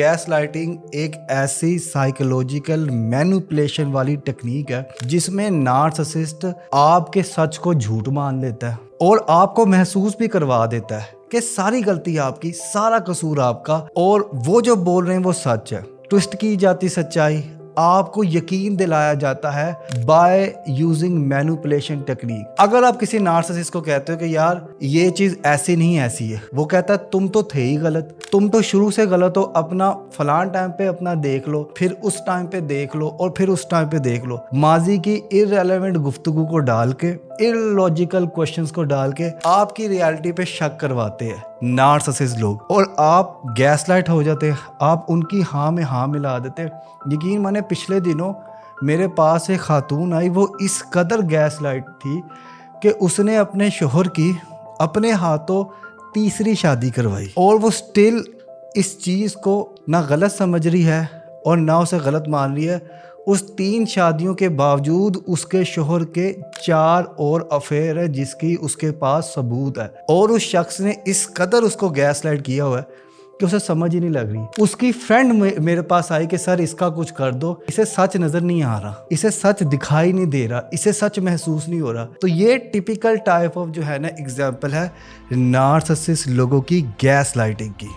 Gas lighting एक ऐसी psychological manipulation वाली टेक्निक है जिसमें नार्सिसिस्ट आपके सच को झूठ मान लेता है और आपको महसूस भी करवा देता है कि सारी गलती आपकी, सारा कसूर आपका और वो जो बोल रहे हैं वो सच है। ट्विस्ट की जाती सच्चाई, आपको यकीन दिलाया जाता है बाय यूजिंग मैनिपुलेशन टेक्निक। अगर आप किसी नार्सिसिस्ट को कहते हो कि यार ये चीज ऐसी नहीं ऐसी है, वो कहता है तुम तो थे ही गलत, तुम तो शुरू से गलत हो, अपना फलान टाइम पे अपना देख लो, फिर उस टाइम पे देख लो और फिर उस टाइम पे देख लो। माजी की इररेलेवेंट गुफ्तगू को डाल के, इलॉजिकल क्वेश्चंस को डाल के आपकी रियलिटी पे शक करवाते हैं नार्सिसिस्ट लोग और आप गैसलाइट हो जाते हैं। आप उनकी हाँ में हाँ मिला देते हैं। यकीन माने पिछले दिनों मेरे पास एक खातून आई, वो इस कदर गैसलाइट थी कि उसने अपने शोहर की अपने हाथों तीसरी शादी करवाई और वो स्टिल इस चीज़ को ना गलत समझ रही है और ना उसे गलत मान रही है। उस 3 शादियों के बावजूद उसके शोहर के 4 और अफेयर है जिसकी उसके पास सबूत है और उस शख्स ने इस कदर उसको गैसलाइट किया हुआ है कि उसे समझ ही नहीं लग रही। उसकी फ्रेंड मेरे पास आई कि सर इसका कुछ कर दो, इसे सच नजर नहीं आ रहा, इसे सच दिखाई नहीं दे रहा, इसे सच महसूस नहीं हो रहा। तो ये टिपिकल टाइप ऑफ जो है ना एग्जाम्पल है नार्सिसिस्ट लोगों की गैस लाइटिंग की।